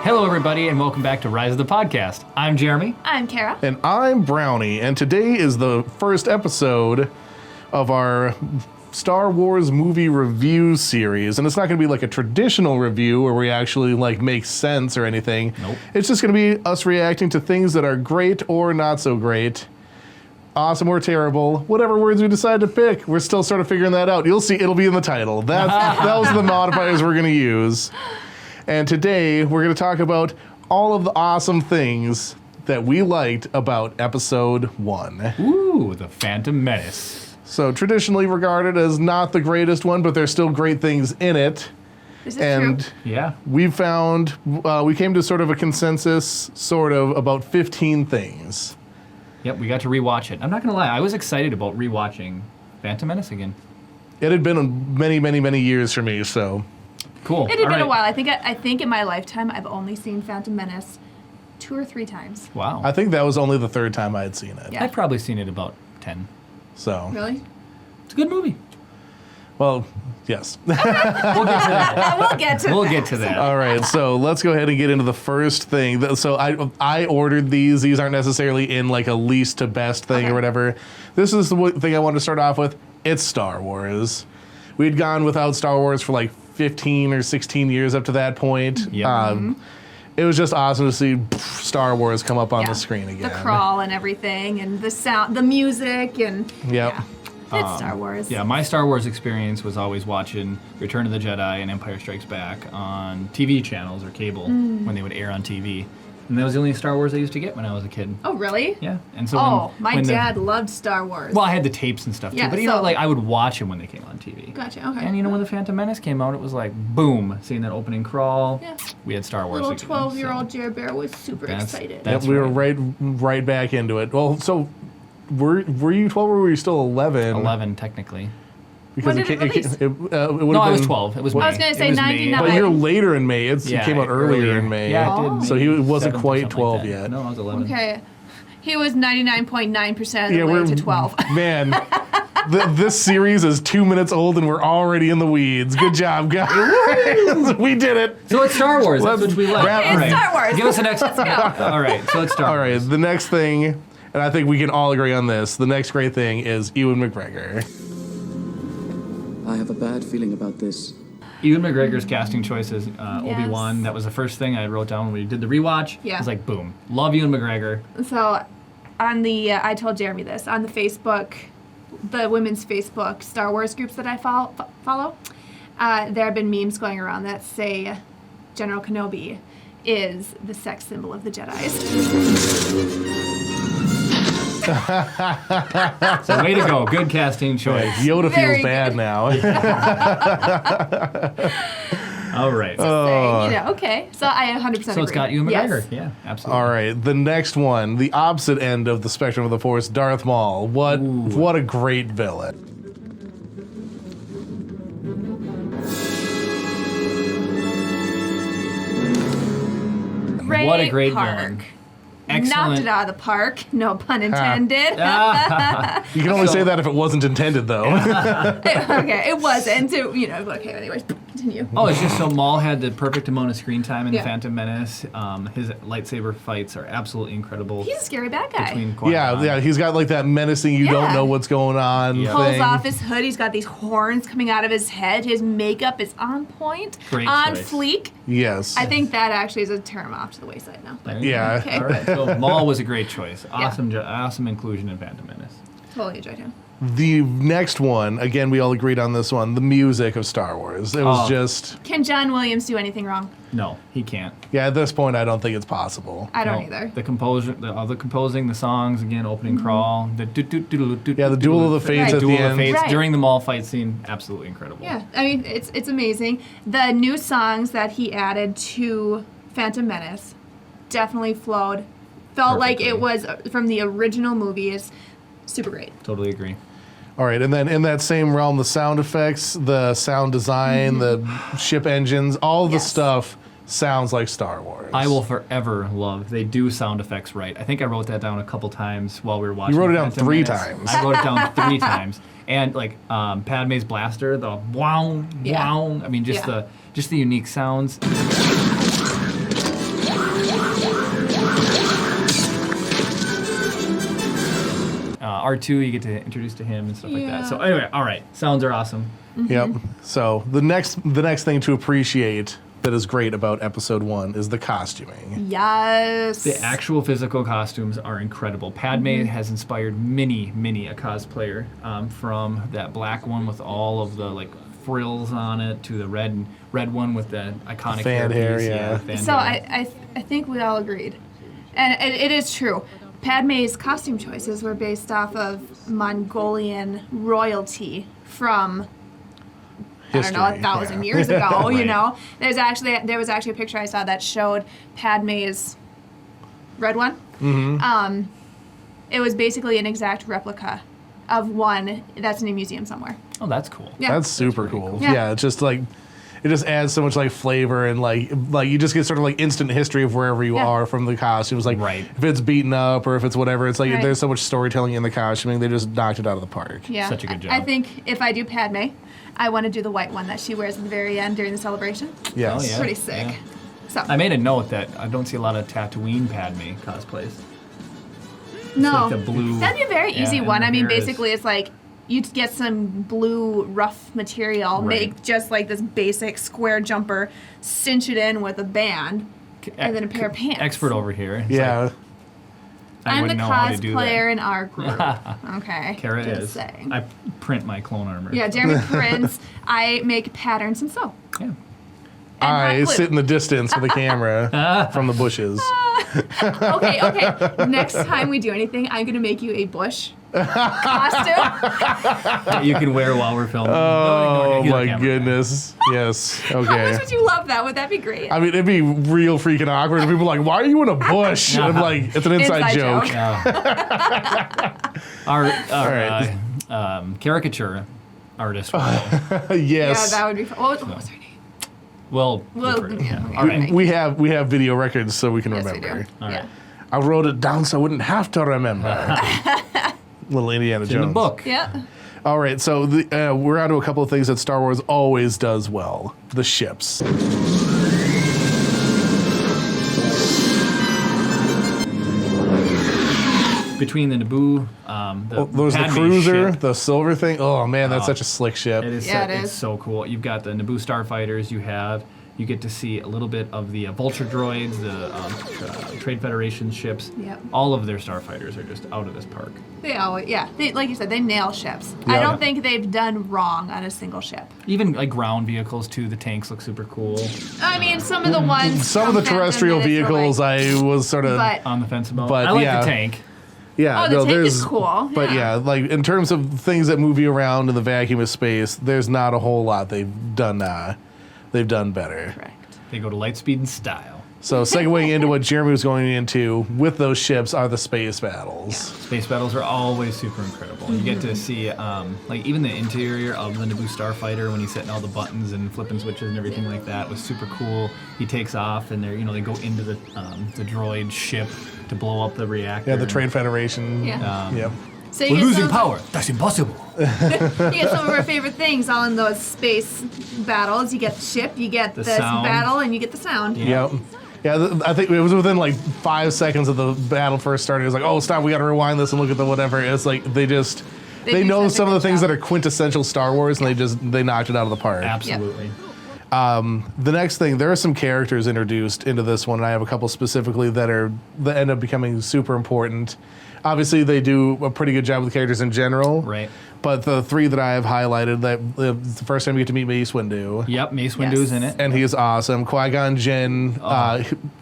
Hello, everybody, and welcome back to Rise of the Podcast. I'm Jeremy. I'm Kara. And I'm Brownie, and today is the first episode of our Star Wars movie review series. And it's not going to be like a traditional review where we actually like make sense or anything. Nope. It's just going to be us reacting to things that are great or not so great, awesome or terrible, whatever words we decide to pick. We're still sort of figuring that out. You'll see, it'll be in the title. Those are the modifiers we're going to use. And today, we're going to talk about all of the awesome things that we liked about Episode 1. Ooh, the Phantom Menace. So, traditionally regarded as not the greatest one, but there's still great things in it. This is And true. Yeah. we found, we came to sort of a consensus, sort of, about 15 things. Yep, we got to rewatch it. I'm not going to lie, I was excited about rewatching Phantom Menace again. It had been many, many, many years for me, so... Cool. It had All been a right. while. I think in my lifetime, I've only seen Phantom Menace 2 or 3 times. Wow. I think that was only the third time I had seen it. Yeah. I've probably seen it about 10. So, Really? It's a good movie. well, yes. We'll get to that. We'll get to We'll that. get to that. All right, so let's go ahead and get into the first thing. So I ordered these. These aren't necessarily in like a least to best thing Okay. or whatever. This is the thing I wanted to start off with. It's Star Wars. We'd gone without Star Wars for like 15 or 16 years up to that point. Yep. It was just awesome to see Star Wars come up on Yeah. the screen again. The crawl and everything, and the sound, the music, and Yep. yeah. It's Star Wars. Yeah, my Star Wars experience was always watching Return of the Jedi and Empire Strikes Back on TV channels or cable when they would air on TV. And that was the only Star Wars I used to get when I was a kid. Oh, really? Yeah. And so My when dad loved Star Wars. Well, I had the tapes and stuff Yeah, too, but so- like I would watch them when they came on TV. Gotcha. Okay. And when the Phantom Menace came out, it was like boom, seeing that opening crawl. Yeah. We had Star Wars. Little again, 12-year-old so Jer Bear was super That's- excited. that- Yep, we were right back into it. Well, so were you 12 or were you still 11? 11 technically. Because When did it release? it would No, have I was been, 12. It was May. I was gonna say It was May. 99. But you're later in May. It came out earlier in May. Yeah, it Oh. did. So he May wasn't 7th or quite something 12 like that. yet. No, I was 11. Okay. He was 99.9% of the way we're to 12. Man, this series is 2 minutes old and we're already in the weeds. Good job, guys. We did it. So it's Star Wars. That's Let's what we like. wrap- Okay, it's Star Wars. Give us the next. Let's go. All right. So it's Star All right, Wars. the next thing, and I think we can all agree on this, the next great thing is Ewan McGregor. I have a bad feeling about this. Ewan McGregor's casting choices, Obi-Wan. That was the first thing I wrote down when we did the rewatch. Yeah. I was like, boom. Love Ewan McGregor. So, on the, I told Jeremy this, on the Facebook, the women's Facebook Star Wars groups that I follow, there have been memes going around that say General Kenobi is the sex symbol of the Jedis. So way to go. Good casting choice. Yoda Very feels bad good. now. All right. Saying, okay. So I 100% agree. So it's got Ewan Yes. McGregor. Yeah, absolutely. All right, the next one, the opposite end of the spectrum of the Force, Darth Maul. What a great villain. Ray What a great Park. villain. Knocked Excellent. it out of the park. No pun intended. You can only say that if it wasn't intended, though. Okay, it wasn't. So, okay, anyways, continue. Oh, it's just so Maul had the perfect amount of screen time in Yeah. The Phantom Menace. His lightsaber fights are absolutely incredible. He's a scary bad guy. Between Qui-Gon. Yeah, he's got like that menacing, you don't Yeah. know what's going on Yeah. Pulls thing. off his hood. He's got these horns coming out of his head. His makeup is on point, Great on choice. fleek. Yes. I think that actually is a term off to the wayside now. But Yeah. Okay. All right. So Maul was a great choice. Awesome inclusion in Phantom Menace. Totally enjoyed him. The next one, again, we all agreed on this one, the music of Star Wars. It was Oh. just, Can John Williams do anything wrong? No, he can't. yeah, at this point, I don't think it's possible. I don't No. either. The composing, the songs again, opening crawl, the Yeah, the Duel of the Fates Right. at Duel the of the end. Fates Right. during the Maul fight scene, absolutely incredible. Yeah, I mean it's amazing. The new songs that he added to Phantom Menace definitely flowed. Felt like it was from the original movies. Super great. Totally agree. All right, and then in that same realm, the sound effects, the sound design, the ship engines, all the Yes. stuff sounds like Star Wars. I will forever love. They do sound effects right. I think I wrote that down a couple times while we were watching. You wrote it down Phantom 3 Menace. times. I wrote it down 3 times, and like Padme's blaster, the wow, Yeah. wow. I mean, just Yeah. the unique sounds. R2, you get to introduce to him and stuff like that. Yeah. So anyway, all right, sounds are awesome. Yep. So the next thing to appreciate that is great about episode 1 is the costuming. Yes. The actual physical costumes are incredible. Padme has inspired many a cosplayer, from that black one with all of the like frills on it to the red one with the iconic Fan hair, hairpiece. yeah. The fan So hair. I think we all agreed, and it is true. Padme's costume choices were based off of Mongolian royalty from History, I don't know, 1,000 yeah. years ago. You Right. know, there was actually a picture I saw that showed Padme's red one. Mm-hmm. It was basically an exact replica of one that's in a museum somewhere. Oh, that's cool. Yeah. That's super cool. Yeah. Yeah, it's just like it just adds so much like flavor and like you just get sort of like instant history of wherever you Yeah. are from the costumes. Like Right. if it's beaten up or if it's whatever, it's like Right. there's so much storytelling in the costuming. They just knocked it out of the park. Yeah, Such a good I job. think if I do Padme, I want to do the white one that she wears at the very end during the celebration. Yes. Oh, yeah. Pretty sick. Yeah. So I made a note that I don't see a lot of Tatooine Padme cosplays. no, like the blue- that'd be a very yeah, easy and one. the I mean, hair is- basically, it's like you'd get some blue rough material, Right. make just like this basic square jumper, cinch it in with a band, and then a pair of pants. Expert over here. It's Yeah. like, I I'm the wouldn't know how to do cosplayer that. in our group. Okay, Kara just is. saying. I print my clone armor. Yeah, Jeremy prints. I make patterns and sew. Yeah. And I hot glue. sit in the distance with a camera from the bushes. Okay. Next time we do anything, I'm gonna make you a bush costume. That you can wear while we're filming. Oh my goodness. Yes. How Okay. much would you love that? Would that be great? I mean, it'd be real freaking awkward. If people are like, why are you in a bush? And I'm like, it's an inside joke. Our right. caricature artist. will. Yes. Yeah, that would be fun. What was her name? Well, Yeah. all right. we have video records so we can Yes, remember. we do. All Yeah. right. I wrote it down so I wouldn't have to remember. Little Indiana It's Jones. in the book. Yeah. All right, so we're on to a couple of things that Star Wars always does well. The ships. Between the Naboo, There's the Padme cruiser, ship, the silver thing. Oh man, that's Oh. such a slick ship. It is, Yeah, so, it it's is. so cool. You've got the Naboo starfighters. You get to see a little bit of the vulture droids, the Trade Federation ships. Yep. All of their starfighters are just out of this park. They always, like you said, they nail ships. Yeah. I don't think they've done wrong on a single ship. Even like ground vehicles too. The tanks look super cool. I mean, some of the ones. Some of from the Phantom terrestrial Menace were vehicles, like, I was sort of. but On the fence about. But, I like yeah. the tank. Yeah, Oh, the no, tank there's is cool, But yeah. yeah, like in terms of things that move you around in the vacuum of space, there's not a whole lot they've done. They've done better. correct. They go to light speed and style. So segueing into what Jeremy was going into with those ships are the space battles. Space battles are always super incredible. You get to see, like, even the interior of the Naboo starfighter when he's setting all the buttons and flipping switches and everything like that was super cool. He takes off and they go into the droid ship to blow up the reactor. Yeah, the Trade Federation. Yeah. Yep. So We're you get losing some, power. That's impossible. You get some of our favorite things all in those space battles. You get the ship, you get The this sound. battle, and you get the sound. Yeah. Yep. Yeah, I think it was within like 5 seconds of the battle first started. It was like, oh, stop, we got to rewind this and look at the whatever. It's like they They do know such a some of the good things job. that are quintessential Star Wars, and they knocked it out of the park. Absolutely. The next thing, there are some characters introduced into this one, and I have a couple specifically that end up becoming super important. Obviously, they do a pretty good job with the characters in general. Right. But the three that I have highlighted, that it's the first time you get to meet Mace Windu. Yep, Mace Windu's in it. And he is awesome. Qui-Gon Jinn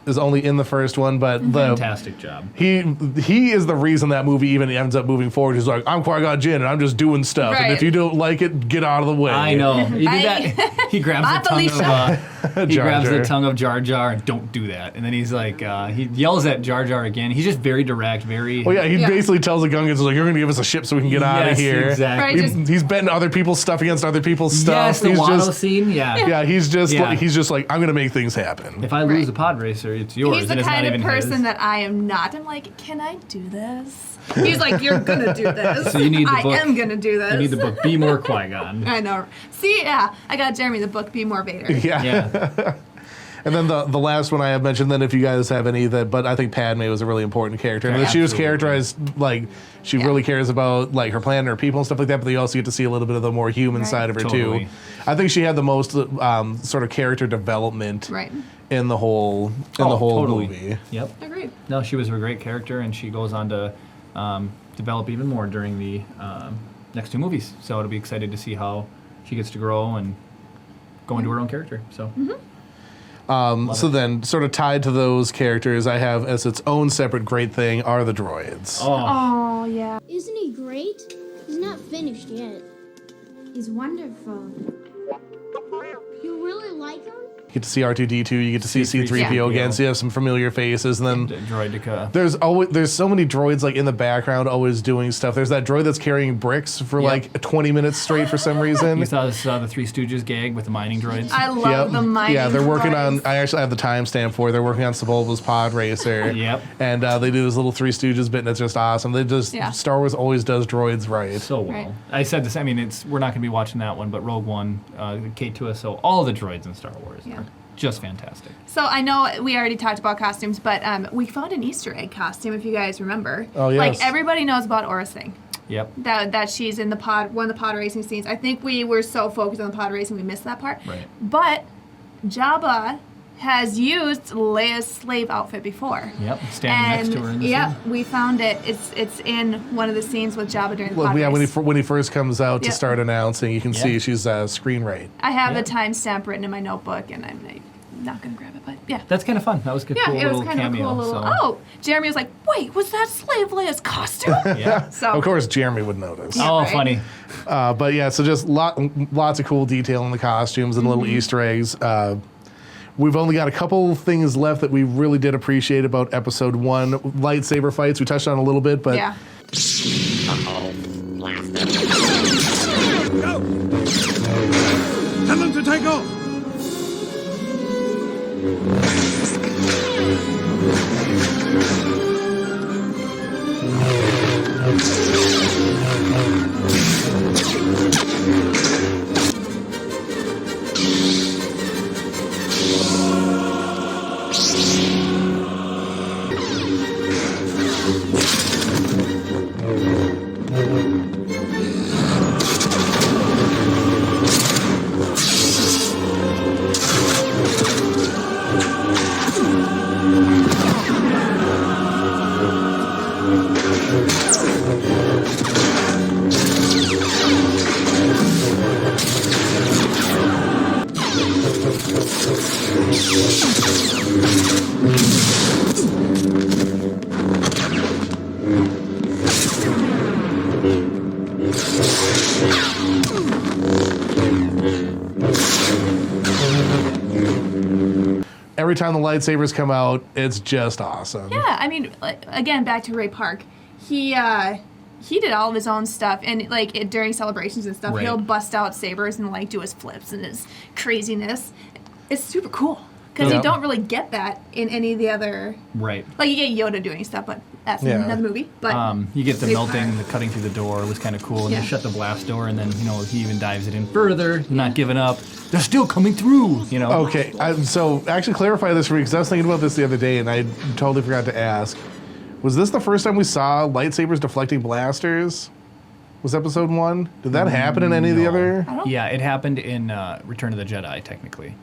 is only in the first one, but Fantastic job. he is the reason that movie even ends up moving forward. He's like, I'm Qui-Gon Jinn, and I'm just doing stuff. And Right. if you don't like it, get out of the way. I know. He did that. He grabs Bye, the tongue Felicia. of he Jar grabs Jar. the tongue of Jar Jar and don't do that. And then he's like he yells at Jar Jar again. He's just very direct, very Well, yeah, he Yeah. basically tells the Gungans, like, you're going to give us a ship so we can get out of Yes, here. Exactly. Right, He's betting other people's stuff against other people's stuff. Yes, the he's Watto just, scene. Yeah. he's just Yeah. like, I'm going to make things happen. If I lose Right. a pod racer, it's yours. He's the and it's kind not of even person his. that I am not. I'm like, can I do this? He's like, you're gonna do this. So you need the I book. am gonna do this. You need the book. Be more Qui-Gon. I know. See, yeah, I got Jeremy the book. Be more Vader. Yeah. Yeah. And then the last one I have mentioned, then if you guys have any, but I think Padme was a really important character. And Yeah, she was absolutely. characterized like she really cares about like her planet, her people and stuff like that, but you also get to see a little bit of the more human Right. side of her Totally. too. I think she had the most sort of character development Right. in the whole Totally. movie. Yep. Agreed. No, she was a great character, and she goes on to develop even more during the next 2 movies. So it'll be excited to see how she gets to grow and go into her own character. So. So then, sort of tied to those characters, I have as its own separate great thing are the droids. Oh. Oh, yeah. Isn't he great? He's not finished yet. He's wonderful. You really like him? You get to see R2-D2, you get to see C-3PO Yeah. again, so you have some familiar faces, and then Droidica. there's so many droids like in the background always doing stuff. There's that droid that's carrying bricks for Yep. like 20 minutes straight for some reason. You saw the Three Stooges gag with the mining droids. I love the mining. Yeah, they're working on. droids. I actually have the timestamp for it. They're working on Sebulba's Podracer. Yep. And they do this little Three Stooges bit, and it's just awesome. They just Star Wars always does droids right. So well. Right. I said this. I mean, we're not going to be watching that one, but Rogue One, K2SO, all the droids in Star Wars Yeah. are just fantastic. So I know we already talked about costumes, but we found an Easter egg costume, if you guys remember. Oh, yes. Like, everybody knows about Aura Singh. Yep. That she's in one of the pod racing scenes. I think we were so focused on the pod racing we missed that part. Right. But Jabba has used Leia's slave outfit before. Yep. Standing next to her in the yeah, scene. we found it. It's in one of the scenes with Jabba during the Well, pod yeah, race. when he first comes out to Yep. start announcing, you can Yeah. see she's screen right. I have Yeah. the timestamp written in my notebook, and I'm not gonna grab it, but yeah. That's kind of fun. That was a good, Yeah, cool it was little kind of a cameo. cool little. so. Oh, Jeremy was like, "Wait, was that Slave Leia's costume?" Yeah. So Of course, Jeremy would notice. Yeah, Oh, right. funny. But yeah, so just lots of cool detail in the costumes and little Easter eggs. We've only got a couple things left that we really did appreciate about Episode 1. Lightsaber fights, we touched on a little bit, but yeah. Tell them to take off! every time the lightsabers come out, it's just awesome. Yeah, I mean, like, again, back to Ray Park. He did all of his own stuff, and during celebrations and stuff, Right. he'll bust out sabers and like do his flips and his craziness. It's super cool because Yeah. you don't really get that in any of the other. Right. Like you get Yoda doing stuff, but that's Yeah. another movie. But You get the Ray melting, Park. the cutting through the door was kind of cool, and Yeah. they shut the blast door, and then he even dives it in further, not giving up. They're still coming through. Okay, so actually clarify this for me because I was thinking about this the other day and I totally forgot to ask. Was this the first time we saw lightsabers deflecting blasters? Was Episode 1? Did that happen in any of the No. other? Yeah, it happened in Return of the Jedi, technically.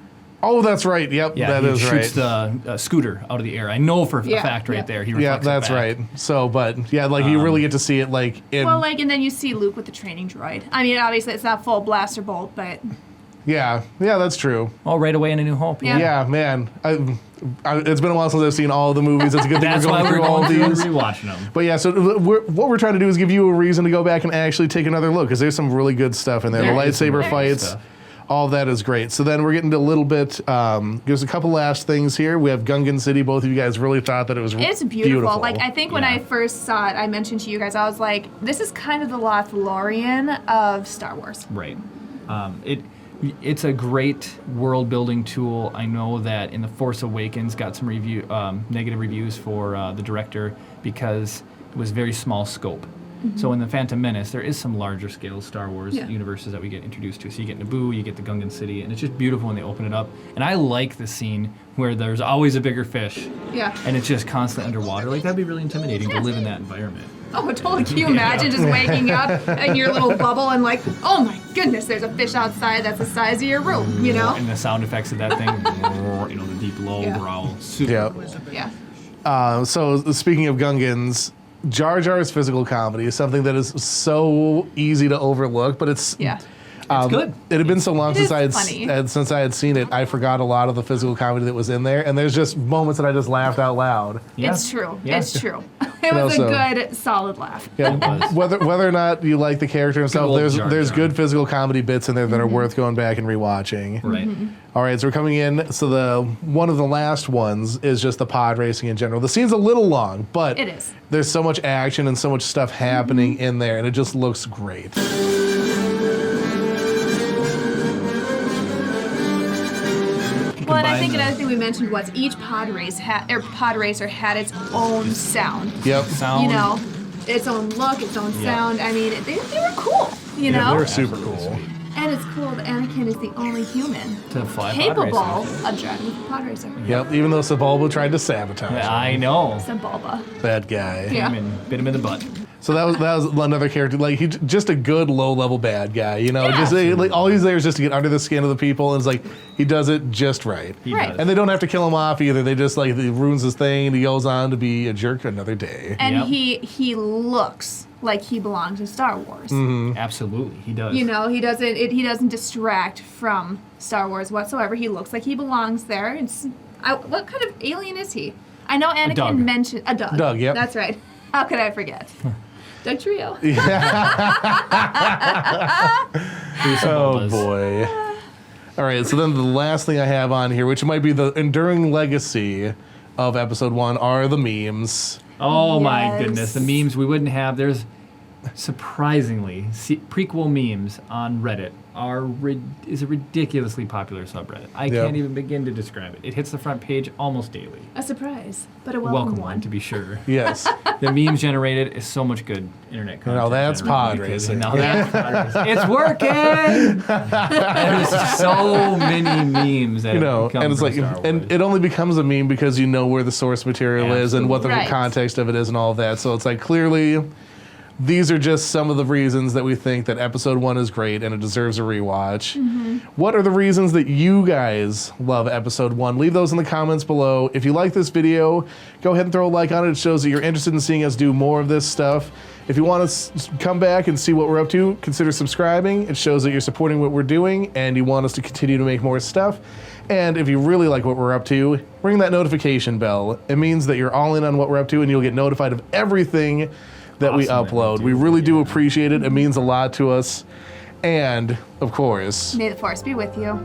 Oh, that's right. Yep, Yeah, that he is shoots right. the scooter out of the air. I know for Yeah, a fact right yeah. there. He Yeah, reflects it that's back. right. So, but yeah, like you really get to see it like in. Well, and then you see Luke with the training droid. I mean, obviously it's not full blaster bolt, but yeah, that's true. Oh, right away in A New Hope. Yeah. Yeah, man. It's been a while since I've seen all the movies. It's a good thing That's we're why going we're through all going through and these. rewatching them. But yeah, so what we're trying to do is give you a reason to go back and actually take another look because there's some really good stuff in there. There The is some lightsaber really good fights, stuff. all of that is great. So then we're getting to a little bit. There's a couple last things here. We have Gungan City. Both of you guys really thought that it was it's beautiful. beautiful. Like I think when Yeah. I first saw it, I mentioned to you guys, I was like, this is kind of the Lothlorien of Star Wars. Right. It's a great world building tool. I know that in The Force Awakens got some negative reviews for the director because it was very small scope. So in the Phantom Menace, there is some larger scale Star Wars Yeah. universes that we get introduced to. So you get Naboo, you get the Gungan City, and it's just beautiful when they open it up. And I like the scene where there's always a bigger fish, Yeah. and it's just constantly underwater. Like, that'd be really intimidating to live in that environment. Oh, totally. Can you imagine just waking up in your little bubble and like, oh my goodness, there's a fish outside that's the size of your room, you know? And the sound effects of that thing, you know, the deep low Yeah. growl, super Yeah. cool. Yeah. So speaking of Gungans, Jar Jar's physical comedy is something that is so easy to overlook, but it's Yeah. It's good. It had been so long It since is funny. since I had seen it, I forgot a lot of the physical comedy that was in there, and there's just moments that I just laughed out loud. Yeah. It's true. Yeah. It's true. It was so- a good, solid laugh. Yeah, It was. whether or not you like the character himself, old there's Jar there's Jar. good physical comedy bits in there that are worth going back and rewatching. Right. All right, so we're coming in. So the one of the last ones is just the pod racing in general. The scene's a little long, but It is. there's so much action and so much stuff happening in there, and it just looks great. Well, and I Combine think the- another thing we mentioned was each pod racer had its own sound. Yep. Sound. You know, its own look, its own Yeah. sound. I mean, they were cool. You Yeah, know, they were super cool. and it's cool that Anakin is the only human To fly pod capable racing. of driving with a pod racer. Yep. Even though Sebulba tried to sabotage Yeah, I know. Sebulba. that guy. Yeah. Bit him in the butt. So that was another character, like he just a good low level bad guy, you know. Yeah. Just like, all he's there is just to get under the skin of the people, and it's like he does it just right. He Right. does. And they don't have to kill him off either. They just like he ruins his thing, and he goes on to be a jerk another day. And Yep. he looks like he belongs in Star Wars. Absolutely, he does. You know, he doesn't distract from Star Wars whatsoever. He looks like he belongs there. What kind of alien is he? I know Anakin Doug. mentioned a Doug. Doug, yep. That's right. How could I forget? Doug Trio. Oh Sebulbas. boy! All right, so then the last thing I have on here, which might be the enduring legacy of Episode 1, are the memes. Oh my Yes. goodness, the memes we wouldn't have. There's surprisingly prequel memes on Reddit is a ridiculously popular subreddit. I Yeah. can't even begin to describe it. It hits the front page almost daily. A surprise, but a welcome, one. to be sure. Yes. The memes generated is so much good internet content. Now that's generated pod because- racing. Now that's pod racing. It's working. There's so many memes that You know, have come and it's from like, Star Wars. and it only becomes a meme because you know where the source material is and what the Right. context of it is and all of that. So it's like clearly, these are just some of the reasons that we think that Episode 1 is great and it deserves a rewatch. What are the reasons that you guys love Episode 1? Leave those in the comments below. If you like this video, go ahead and throw a like on it. It shows that you're interested in seeing us do more of this stuff. If you want to come back and see what we're up to, consider subscribing. It shows that you're supporting what we're doing and you want us to continue to make more stuff. And if you really like what we're up to, ring that notification bell. It means that you're all in on what we're up to and you'll get notified of everything that we Awesome that we upload. do. We really do appreciate it. It means a lot to us. And, of course, May the force be with you.